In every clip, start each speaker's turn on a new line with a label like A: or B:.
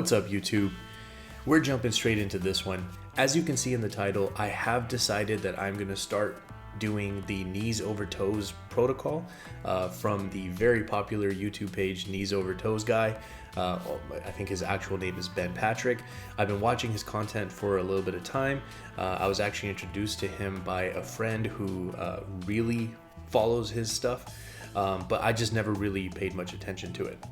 A: What's up, YouTube? We're jumping straight into this one. As you can see in the title, I have decided that I'm going to start doing the knees over toes protocol from the very popular YouTube page KneesOverToesGuy. I think his actual name is Ben Patrick. I've been watching his content for a little bit of time. I was actually introduced to him by a friend who really follows his stuff, but I just never really paid much attention to it.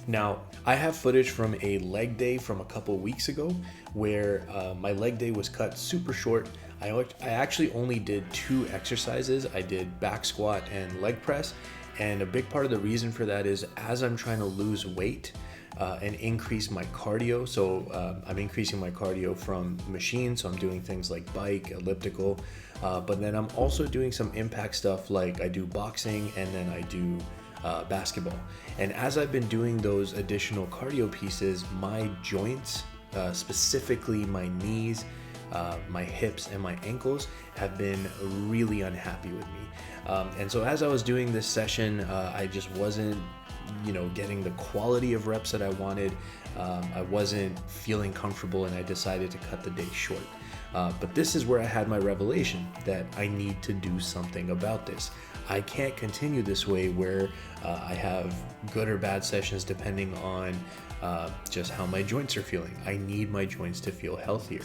A: Now, I have footage from a leg day from a couple weeks ago where my leg day was cut super short. I actually only did 2 exercises. I did back squat and leg press, and a big part of the reason for that is as I'm trying to lose weight and increase my cardio. So I'm increasing my cardio from machines, so I'm doing things like bike, elliptical, but then I'm also doing some impact stuff like I do boxing and then I do basketball. And as I've been doing those additional cardio pieces, my joints, specifically my knees, my hips and my ankles have been really unhappy with me. And so as I was doing this session, I just wasn't, getting the quality of reps that I wanted. I wasn't feeling comfortable and I decided to cut the day short. But this is where I had my revelation that I need to do something about this. I can't continue this way where I have good or bad sessions depending on just how my joints are feeling. I need my joints to feel healthier.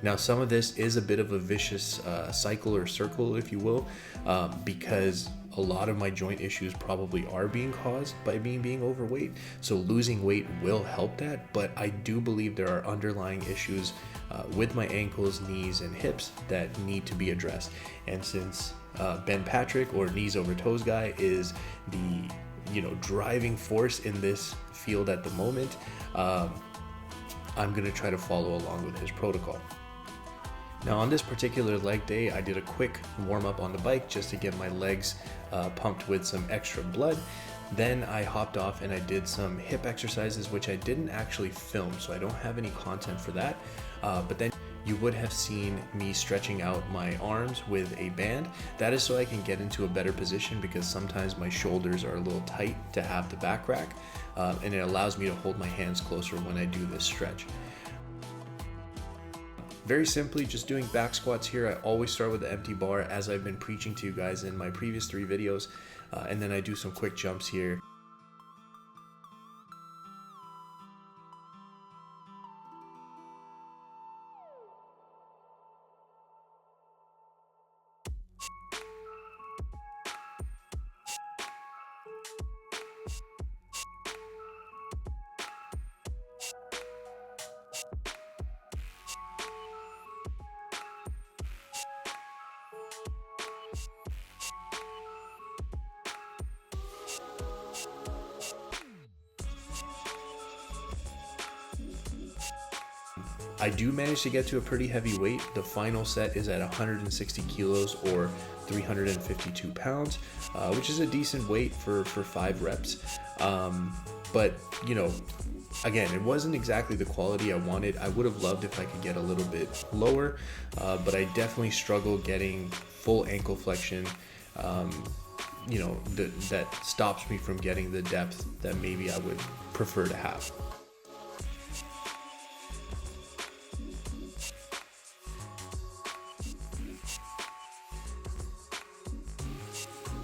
A: Now, some of this is a bit of a vicious cycle or circle, if you will, because a lot of my joint issues probably are being caused by me being overweight. So losing weight will help that, but I do believe there are underlying issues with my ankles, knees, and hips that need to be addressed. And since Ben Patrick, or Knees Over Toes Guy, is the driving force in this field at the moment, I'm gonna try to follow along with his protocol. Now, on this particular leg day, I did a quick warm-up on the bike just to get my legs pumped with some extra blood. Then I hopped off and I did some hip exercises, which I didn't actually film, so I don't have any content for that. But then you would have seen me stretching out my arms with a band. That is so I can get into a better position, because sometimes my shoulders are a little tight to have the back rack, and it allows me to hold my hands closer when I do this stretch. Very simply, just doing back squats here. I always start with the empty bar, as I've been preaching to you guys in my previous 3 videos, and then I do some quick jumps here. I do manage to get to a pretty heavy weight. The final set is at 160 kilos or 352 pounds, which is a decent weight for 5 reps. But again, it wasn't exactly the quality I wanted. I would have loved if I could get a little bit lower, but I definitely struggle getting full ankle flexion, that stops me from getting the depth that maybe I would prefer to have.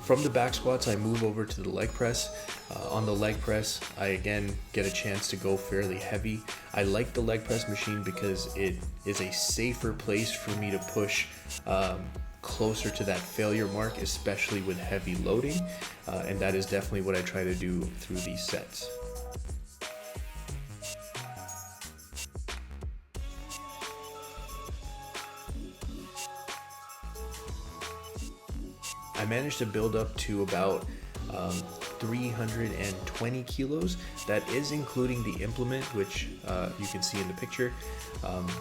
A: From the back squats, I move over to the leg press. On the leg press, I again get a chance to go fairly heavy. I like the leg press machine because it is a safer place for me to push closer to that failure mark, especially with heavy loading. And that is definitely what I try to do through these sets. I managed to build up to about 320 kilos. That is including the implement, which you can see in the picture,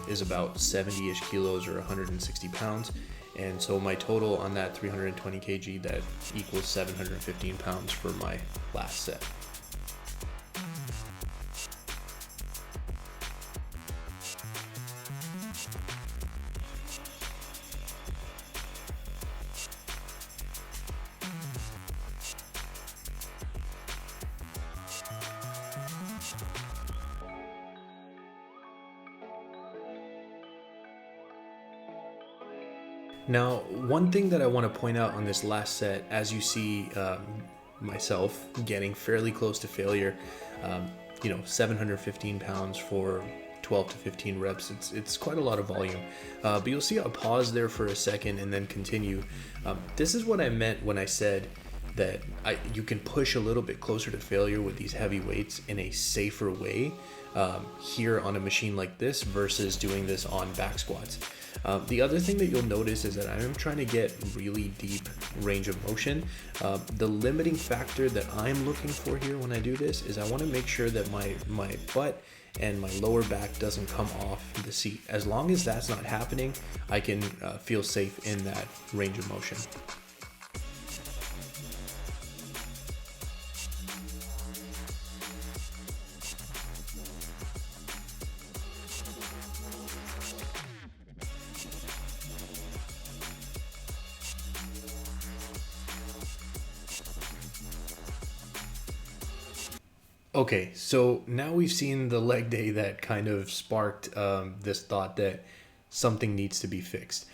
A: is about 70-ish kilos or 160 pounds. And so my total on that 320 kg, that equals 715 pounds for my last set. Now, one thing that I want to point out on this last set, as you see myself getting fairly close to failure, 715 pounds for 12 to 15 reps, it's quite a lot of volume. But you'll see I'll pause there for a second and then continue. This is what I meant when I said that you can push a little bit closer to failure with these heavy weights in a safer way here on a machine like this versus doing this on back squats. The other thing that you'll notice is that I am trying to get really deep range of motion. The limiting factor that I'm looking for here when I do this is I want to make sure that my butt and my lower back doesn't come off the seat. As long as that's not happening, I can feel safe in that range of motion. Okay, so now we've seen the leg day that kind of sparked this thought that something needs to be fixed.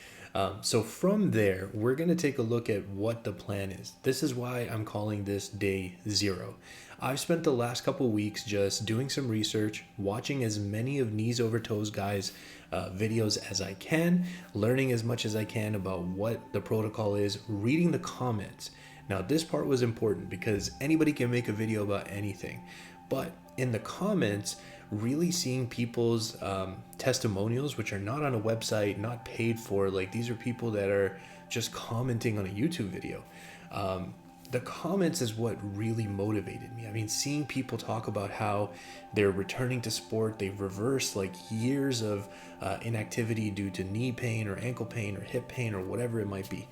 A: So from there, we're going to take a look at what the plan is. This is why I'm calling this day zero. I've spent the last couple weeks just doing some research, watching as many of Knees Over Toes Guys videos as I can, learning as much as I can about what the protocol is, reading the comments. Now, this part was important because anybody can make a video about anything, but in the comments, really seeing people's testimonials, which are not on a website, not paid for, like these are people that are just commenting on a YouTube video. The comments is what really motivated me. I mean, seeing people talk about how they're returning to sport, they've reversed like years of inactivity due to knee pain or ankle pain or hip pain or whatever it might be.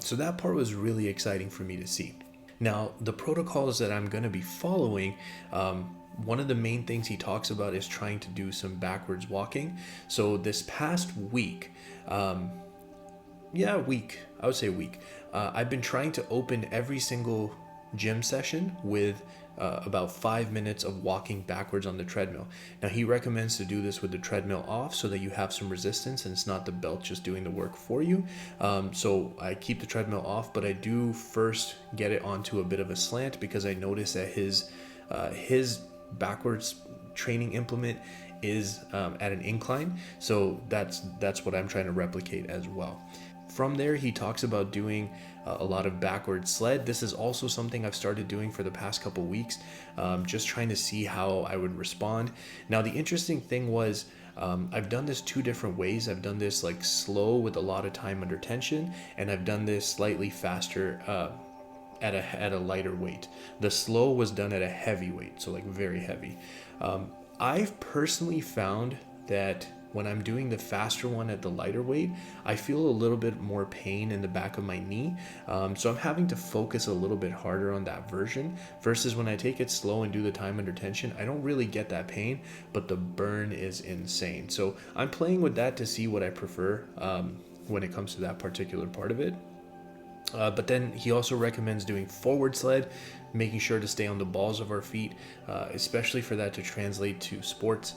A: So that part was really exciting for me to see. Now, the protocols that I'm going to be following, one of the main things he talks about is trying to do some backwards walking. So this past week, I would say week. I've been trying to open every single gym session with about 5 minutes of walking backwards on the treadmill. Now, he recommends to do this with the treadmill off so that you have some resistance and it's not the belt just doing the work for you. So I keep the treadmill off, but I do first get it onto a bit of a slant because I notice that his backwards training implement is at an incline. So that's what I'm trying to replicate as well. From there, he talks about doing a lot of backward sled. This is also something I've started doing for the past couple weeks, just trying to see how I would respond. Now, the interesting thing was I've done this two different ways. I've done this like slow with a lot of time under tension, and I've done this slightly faster at a lighter weight. The slow was done at a heavy weight, so like very heavy. I've personally found that when I'm doing the faster one at the lighter weight, I feel a little bit more pain in the back of my knee. So I'm having to focus a little bit harder on that version versus when I take it slow and do the time under tension, I don't really get that pain, but the burn is insane. So I'm playing with that to see what I prefer when it comes to that particular part of it. But then he also recommends doing forward sled, making sure to stay on the balls of our feet, especially for that to translate to sports.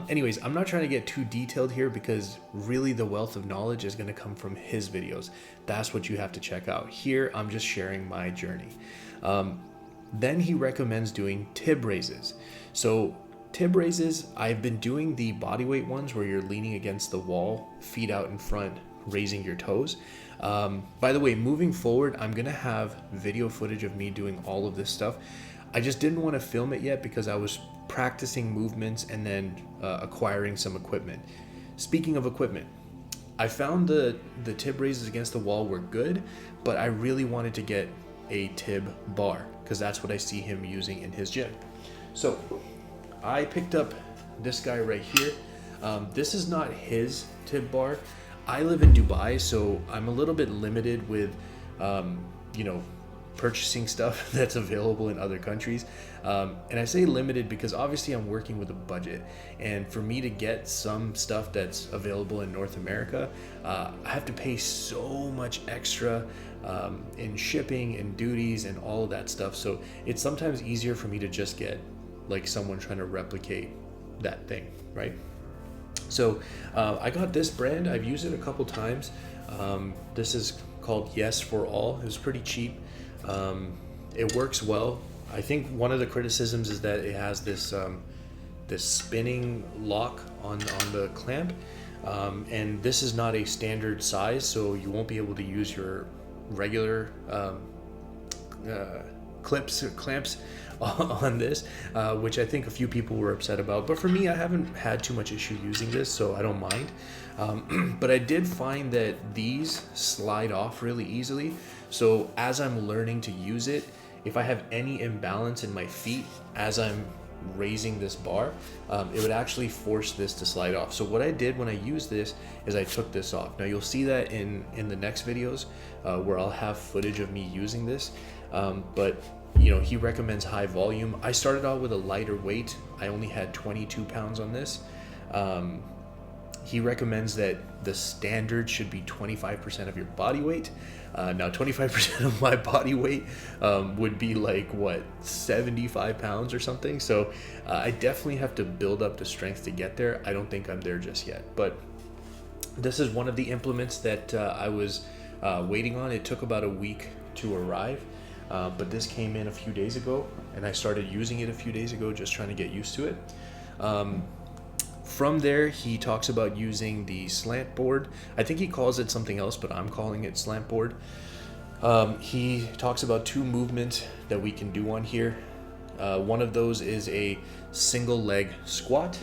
A: Anyways, I'm not trying to get too detailed here because really the wealth of knowledge is going to come from his videos. That's what you have to check out. Here, I'm just sharing my journey. Then he recommends doing tib raises. So tib raises, I've been doing the bodyweight ones where you're leaning against the wall, feet out in front, raising your toes. By the way, moving forward, I'm gonna have video footage of me doing all of this stuff. I just didn't want to film it yet because I was practicing movements and then acquiring some equipment. Speaking of equipment, I found the tib raises against the wall were good, but I really wanted to get a tib bar because that's what I see him using in his gym. So I picked up this guy right here. This is not his tib bar. I live in Dubai, so I'm a little bit limited with, purchasing stuff that's available in other countries. And I say limited because obviously I'm working with a budget. And for me to get some stuff that's available in North America, I have to pay so much extra in shipping and duties and all of that stuff. So it's sometimes easier for me to just get like someone trying to replicate that thing, right? So I got this brand. I've used it a couple times. This is called Yes for All. It was pretty cheap. It works well. I think one of the criticisms is that it has this this spinning lock on the clamp, and this is not a standard size, so you won't be able to use your regular clamps on this, which I think a few people were upset about. But for me, I haven't had too much issue using this, so I don't mind. But I did find that these slide off really easily. So as I'm learning to use it, if I have any imbalance in my feet as I'm raising this bar, it would actually force this to slide off. So what I did when I used this is I took this off. Now you'll see that in the next videos where I'll have footage of me using this. But you know, he recommends high volume. I started out with a lighter weight. I only had 22 pounds on this. He recommends that the standard should be 25% of your body weight. Now 25% of my body weight would be like, what, 75 pounds or something. So I definitely have to build up the strength to get there. I don't think I'm there just yet, but this is one of the implements that I was waiting on. It took about a week to arrive, but this came in a few days ago, and I started using it a few days ago, just trying to get used to it. From there, he talks about using the slant board. I think he calls it something else, but I'm calling it slant board. He talks about two movements that we can do on here. One of those is a single leg squat.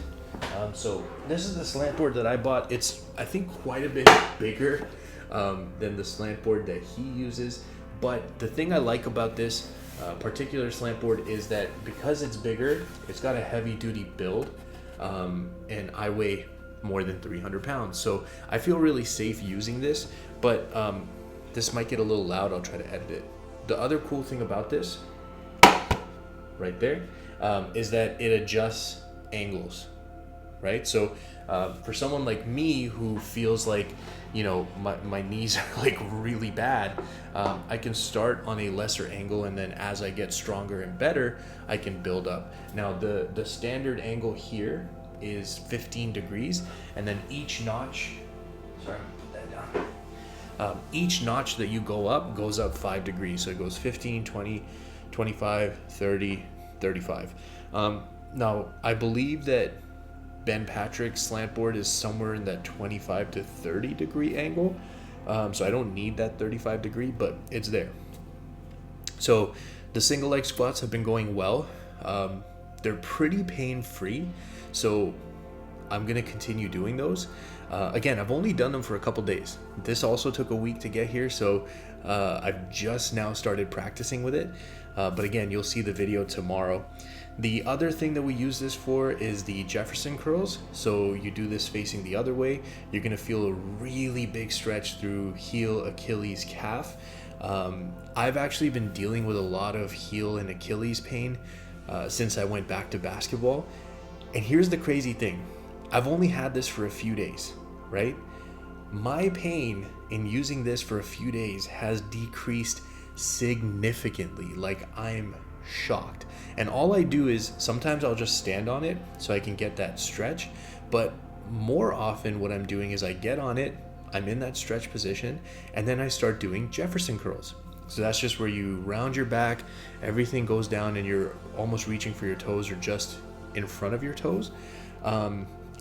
A: So this is the slant board that I bought. It's, I think, quite a bit bigger than the slant board that he uses. But the thing I like about this particular slant board is that because it's bigger, it's got a heavy duty build. And I weigh more than 300 pounds. So I feel really safe using this, but this might get a little loud. I'll try to edit it. The other cool thing about this right there is that it adjusts angles, right? So for someone like me who feels like, you know, my knees are like really bad, I can start on a lesser angle, and then as I get stronger and better, I can build up. Now the standard angle here is 15 degrees, and then each notch, sorry, put that down. Each notch that you go up goes up 5 degrees. So it goes 15, 20, 25, 30, 35. Now I believe that Ben Patrick's slant board is somewhere in that 25 to 30 degree angle. So I don't need that 35 degree, but it's there. So the single leg squats have been going well. They're pretty pain-free, so I'm gonna continue doing those. Again, I've only done them for a couple days. This also took a week to get here, so I've just now started practicing with it. But again, you'll see the video tomorrow. The other thing that we use this for is the Jefferson curls. So you do this facing the other way. You're gonna feel a really big stretch through heel, Achilles, calf. I've actually been dealing with a lot of heel and Achilles pain since I went back to basketball. And here's the crazy thing. I've only had this for a few days, right? My pain in using this for a few days has decreased significantly. Like, I'm shocked. And all I do is sometimes I'll just stand on it so I can get that stretch, but more often what I'm doing is I get on it, I'm in that stretch position, and then I start doing Jefferson curls. So that's just where you round your back, everything goes down, and you're almost reaching for your toes or just in front of your toes.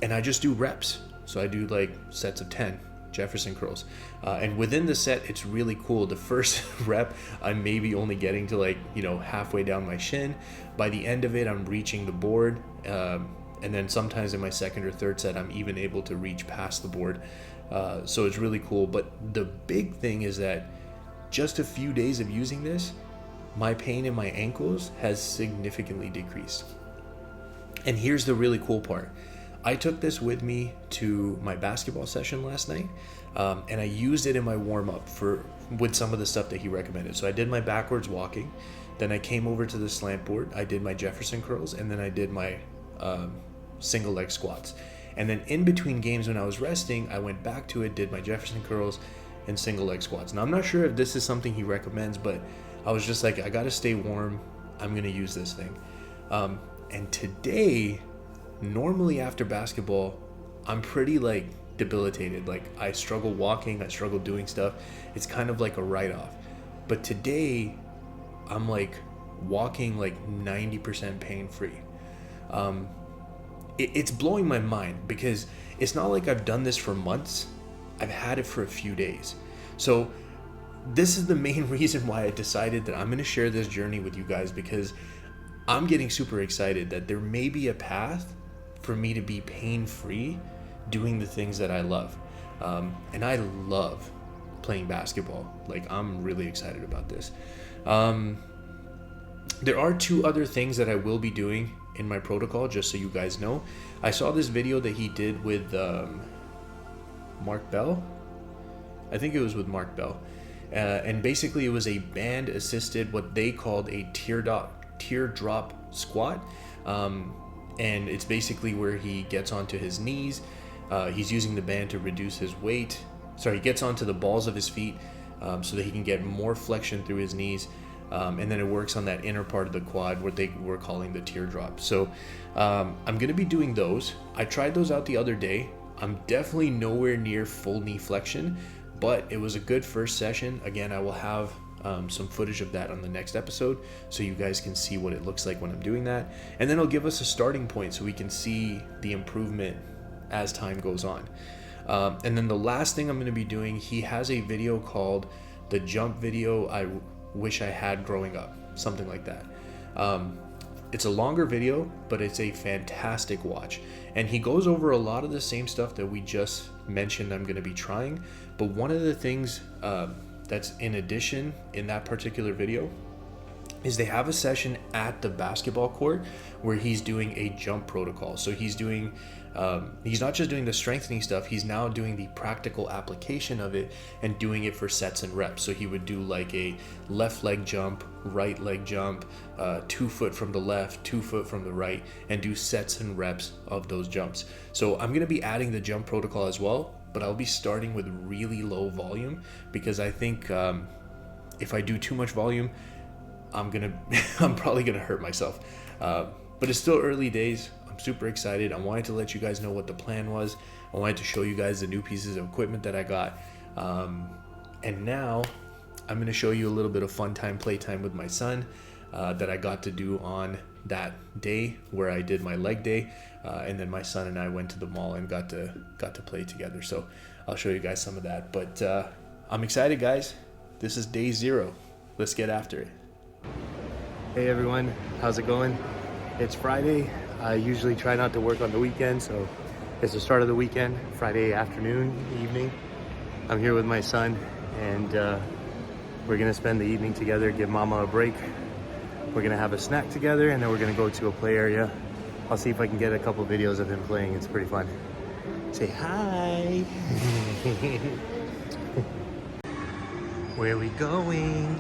A: And I just do reps. So I do like sets of 10 Jefferson curls. And within the set, it's really cool. The first rep, I'm maybe only getting to like, you know, halfway down my shin. By the end of it, I'm reaching the board. And then sometimes in my second or third set, I'm even able to reach past the board. So it's really cool. But the big thing is that just a few days of using this, my pain in my ankles has significantly decreased. And here's the really cool part. I took this with me to my basketball session last night, and I used it in my warm-up with some of the stuff that he recommended. So I did my backwards walking, then I came over to the slant board, I did my Jefferson curls, and then I did my single leg squats. And then in between games when I was resting, I went back to it, did my Jefferson curls and single leg squats. Now I'm not sure if this is something he recommends, but I was just like, I gotta stay warm, I'm gonna use this thing. And today, normally after basketball, I'm pretty like debilitated. Like I struggle walking, I struggle doing stuff. It's kind of like a write-off. But today I'm like walking like 90% pain-free. It's blowing my mind because it's not like I've done this for months. I've had it for a few days. So this is the main reason why I decided that I'm going to share this journey with you guys, because I'm getting super excited that there may be a path for me to be pain-free doing the things that I love. And I love playing basketball. Like, I'm really excited about this. There are 2 other things that I will be doing in my protocol, just so you guys know. I saw this video that he did with Mark Bell. I think it was with Mark Bell. And basically it was a band assisted, what they called a teardrop squat. And it's basically where he gets onto his knees. He's using the band to reduce his weight. Sorry, he gets onto the balls of his feet so that he can get more flexion through his knees. And then it works on that inner part of the quad, what they were calling the teardrop. So I'm going to be doing those. I tried those out the other day. I'm definitely nowhere near full knee flexion, but it was a good first session. Again, I will have some footage of that on the next episode so you guys can see what it looks like when I'm doing that. And then it'll give us a starting point so we can see the improvement as time goes on. And then the last thing I'm going to be doing, he has a video called the jump video I wish I had growing up, something like that. It's a longer video, but it's a fantastic watch, and he goes over a lot of the same stuff that we just mentioned I'm going to be trying. But one of the things that's in addition in that particular video is they have a session at the basketball court where he's doing a jump protocol. So he's doing he's not just doing the strengthening stuff, he's now doing the practical application of it and doing it for sets and reps. So he would do like a left leg jump, right leg jump, 2 foot from the left, 2 foot from the right, and do sets and reps of those jumps. So I'm going to be adding the jump protocol as well, but I'll be starting with really low volume because I think if I do too much volume, I'm probably gonna hurt myself. But it's still early days. I'm super excited. I wanted to let you guys know what the plan was. I wanted to show you guys the new pieces of equipment that I got. And now I'm gonna show you a little bit of fun time, playtime with my son that I got to do on that day where I did my leg day. And then my son and I went to the mall and got to play together. So I'll show you guys some of that. But I'm excited, guys. This is day 0. Let's get after it. Hey everyone, how's it going? It's Friday. I usually try not to work on the weekend, so it's the start of the weekend, Friday afternoon, evening. I'm here with my son, and we're gonna spend the evening together, give mama a break. We're gonna have a snack together, and then we're gonna go to a play area. I'll see if I can get a couple videos of him playing. It's pretty fun. Say hi. Where are we going?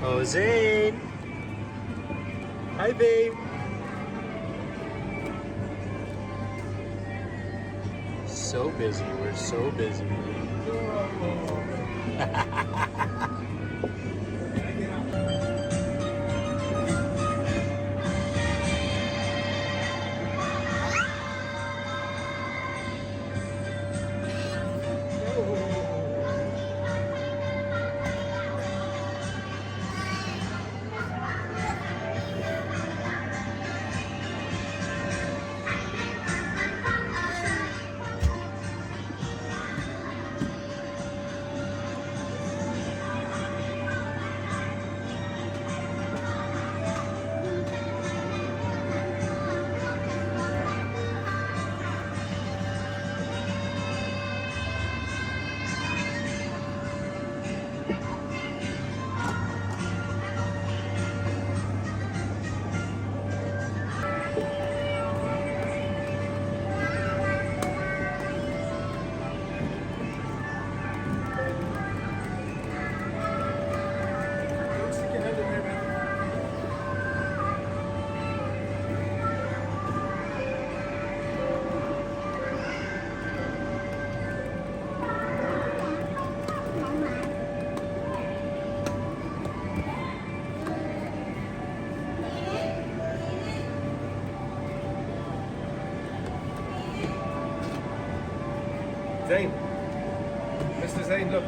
A: Oh, Zane! Hi, babe! So busy, we're so busy.
B: Zane. Mr. Zane, look.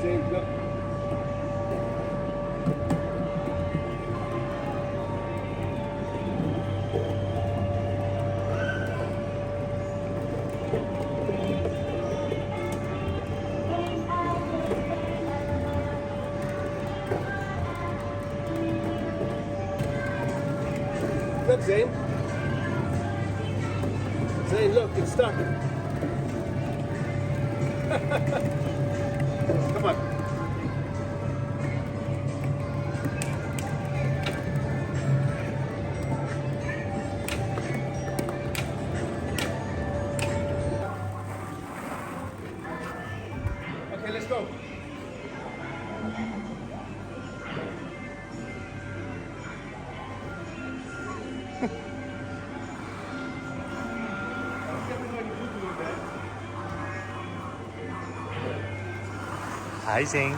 B: Zane, look. Look, Zane. Zane, look, it's stuck. Come on. Okay, let's go.
A: Hi, Zane.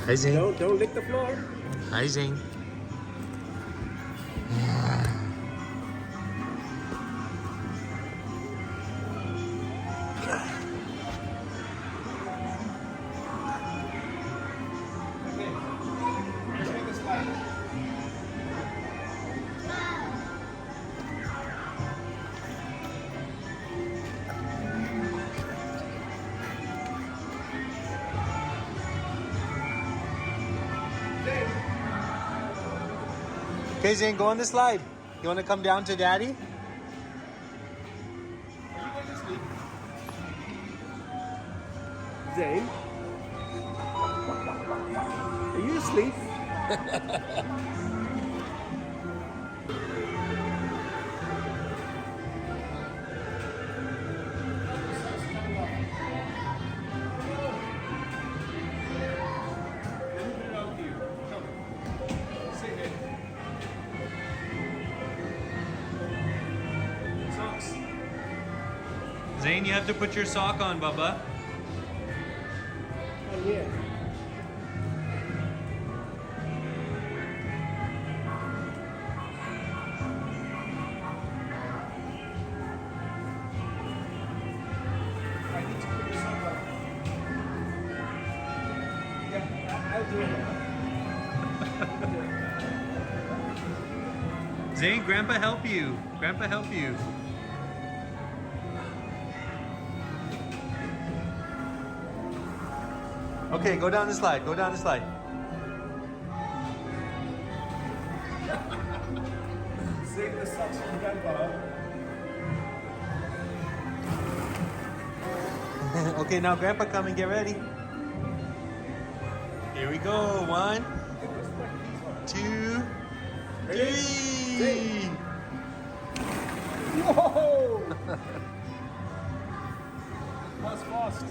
A: Hi, Zane.
B: Don't lick the floor.
A: Hi, Zane.
B: Okay. Let's make a slide.
A: Okay, Zane, go on the slide. You want to come down to Daddy?
B: Zane? Are you asleep?
A: Zane, you have to put your sock on, Bubba.
B: Oh, yeah. I need to put your sock on. Yeah, I'll do it.
A: Zane, Grandpa help you. Grandpa help you. Okay, go down the slide. Go down the slide.
B: Save the socks from Grandpa.
A: Okay, now Grandpa, come and get ready. Here we go. 1, 2, 3.
B: Whoa! That was fast.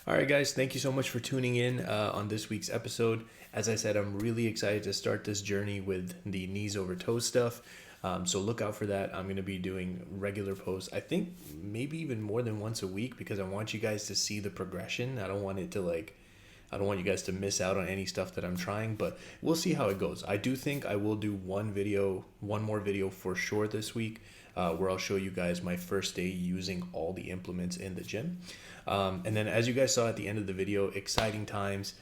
A: All right, guys, thank you so much for tuning in on this week's episode. As I said, I'm really excited to start this journey with the knees over toes stuff. So look out for that. I'm going to be doing regular posts. I think maybe even more than once a week, because I want you guys to see the progression. I don't want you guys to miss out on any stuff that I'm trying, but we'll see how it goes. I do think I will do one more video for sure this week, where I'll show you guys my first day using all the implements in the gym. And then, as you guys saw at the end of the video, exciting times.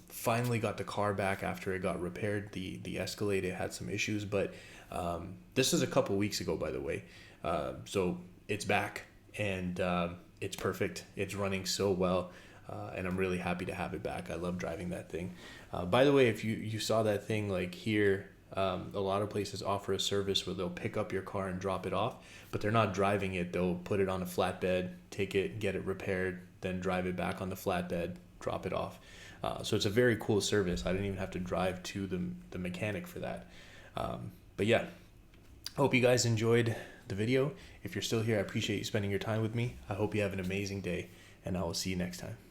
A: Finally got the car back after it got repaired. The Escalade, it had some issues, but this was a couple weeks ago, by the way. So it's back, and it's perfect. It's running so well, and I'm really happy to have it back. I love driving that thing. By the way, if you saw that thing like here, a lot of places offer a service where they'll pick up your car and drop it off, but they're not driving it. They'll put it on a flatbed, take it, get it repaired, then drive it back on the flatbed, drop it off. So it's a very cool service. I didn't even have to drive to the mechanic for that. But yeah, hope you guys enjoyed the video. If you're still here, I appreciate you spending your time with me. I hope you have an amazing day, and I will see you next time.